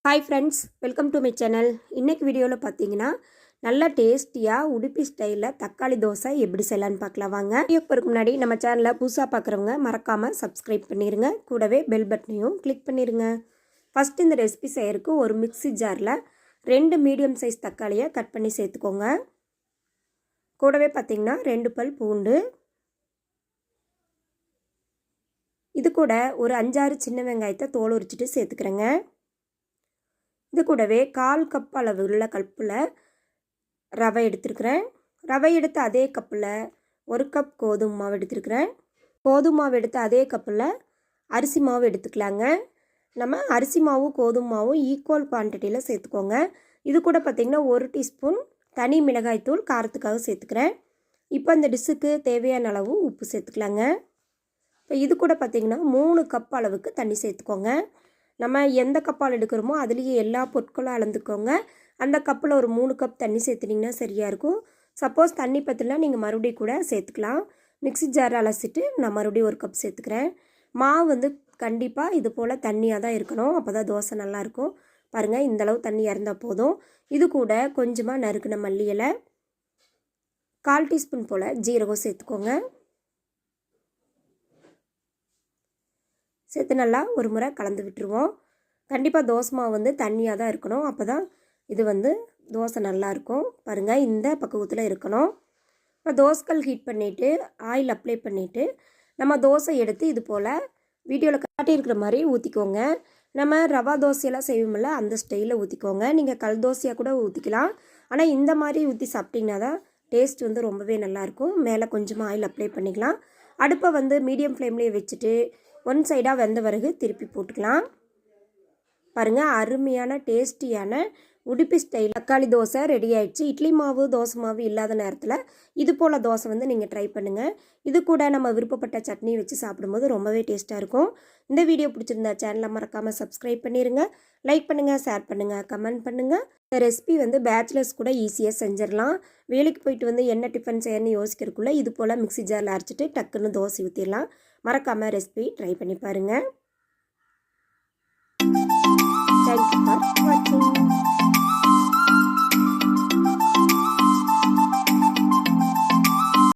Hi friends, welcome to my channel. இன்றைக்கி வீடியோவில் பார்த்தீங்கன்னா நல்லா டேஸ்டியாக உடுப்பி ஸ்டைலில் தக்காளி தோசை எப்படி செய்யலான்னு பார்க்கலாம் வாங்க. வீடியோக்கு முன்னாடி நம்ம சேனலில் புதுசாக பார்க்குறவங்க மறக்காமல் சப்ஸ்கிரைப் பண்ணிடுங்க. கூடவே பெல் பட்டனையும் கிளிக் பண்ணிடுங்க. ஃபஸ்ட்டு இந்த ரெசிபி செய்யறதுக்கு ஒரு மிக்ஸி ஜாரில் 2 மீடியம் சைஸ் தக்காளியை கட் பண்ணி சேர்த்துக்கோங்க. கூடவே பார்த்திங்கன்னா 2 பல் பூண்டு, இது கூட ஒரு 5-6 சின்ன வெங்காயத்தை தோல் உரிச்சிட்டு சேர்த்துக்கிறேங்க. இது கூடவே 1/4 கப் அளவு உள்ள கப்பில் ரவை எடுத்துருக்கிறேன். ரவை எடுத்து அதே கப்பில் 1 கப் கோதுமை மாவு எடுத்துருக்கிறேன். கோதுமை மாவு எடுத்து அதே கப்பில் அரிசி மாவு எடுத்துக்கலாங்க. நம்ம அரிசி மாவும் கோதுமை மாவும் ஈக்குவல் குவான்டிட்டியில் சேர்த்துக்கோங்க. இது கூட பார்த்திங்கன்னா 1 டீஸ்பூன் தனி மிளகாய் தூள் காரத்துக்காக சேர்த்துக்கிறேன். இப்போ இந்த டிஷ்ஷுக்கு தேவையான அளவு உப்பு சேர்த்துக்கலாங்க. இப்போ இது கூட பார்த்திங்கன்னா 3 கப் அளவுக்கு தண்ணி சேர்த்துக்கோங்க. நம்ம எந்த கப்பால் எடுக்கிறோமோ அதுலேயே எல்லா பொருட்களும் அளந்துக்கோங்க. அந்த கப்பில் ஒரு 3 கப் தண்ணி சேர்த்துனிங்கன்னா சரியாக இருக்கும். சப்போஸ் தண்ணி பற்றலாம் நீங்கள் மறுபடியும் கூட சேர்த்துக்கலாம். மிக்ஸி ஜாரை அலசிட்டு நான் மறுபடியும் 1 கப் சேர்த்துக்கிறேன். மாவு வந்து கண்டிப்பாக இது போல் தண்ணியாக தான் இருக்கணும், அப்போ தான் தோசை நல்லாயிருக்கும். பாருங்கள், இந்தளவு தண்ணி இறந்தால் போதும். இது கூட கொஞ்சமாக நறுக்கின மல்லி இலை, 1/4 டீஸ்பூன் போல் ஜீரகம் சேர்த்துக்கோங்க. சேர்த்து நல்லா ஒரு முறை கலந்து விட்டுருவோம். கண்டிப்பாக தோசை மாவு வந்து தண்ணியாக தான் இருக்கணும், அப்போ தான் இது வந்து தோசை நல்லாயிருக்கும். பாருங்கள், இந்த பக்குவத்தில் இருக்கணும். இப்போ தோசைக்கல் ஹீட் பண்ணிவிட்டு ஆயில் அப்ளை பண்ணிவிட்டு நம்ம தோசை எடுத்து இது போல் வீடியோவில் காட்டியிருக்கிற மாதிரி ஊற்றிக்கோங்க. நம்ம ரவா தோசையெல்லாம் செய்வோம்ல, அந்த ஸ்டைலில் ஊற்றிக்கோங்க. நீங்கள் கல் தோசையாக கூட ஊற்றிக்கலாம். ஆனால் இந்த மாதிரி ஊற்றி சாப்பிட்டிங்கன்னா தான் டேஸ்ட் வந்து ரொம்பவே நல்லாயிருக்கும். மேலே கொஞ்சமாக ஆயில் அப்ளை பண்ணிக்கலாம். அடுப்பை வந்து மீடியம் ஃப்ளேம்லேயே வச்சுட்டு 1 சைடாக வெந்த பிறகு திருப்பி போட்டுக்கலாம். பாருங்கள், அருமையான டேஸ்டியான உடுப்பி ஸ்டைல் தக்காளி தோசை ரெடி ஆயிடுச்சு. இட்லி மாவு தோசை மாவு இல்லாத நேரத்தில் இது போல் தோசை வந்து நீங்கள் ட்ரை பண்ணுங்கள். இது கூட நம்ம விருப்பப்பட்ட சட்னி வச்சு சாப்பிடும்போது ரொம்பவே டேஸ்ட்டாக இருக்கும். இந்த வீடியோ பிடிச்சிருந்தா சேனலை மறக்காமல் சப்ஸ்கிரைப் பண்ணிடுங்க. லைக் பண்ணுங்கள், ஷேர் பண்ணுங்கள், கமெண்ட் பண்ணுங்கள். இந்த ரெசிபி வந்து பேச்சுலர்ஸ் கூட ஈஸியாக செஞ்சிடலாம். வேலைக்கு போயிட்டு வந்து என்ன டிஃபன் செய்யணும்னு யோசிக்கிறதுக்குள்ளே இது போல் மிக்ஸி ஜாரில் அரைச்சிட்டு டக்குன்னு தோசை ஊற்றிடலாம். மறக்காமல் ரெசிபி ட்ரை பண்ணி பாருங்கள். தேங்க்யூ ஃபார் வாட்சிங்.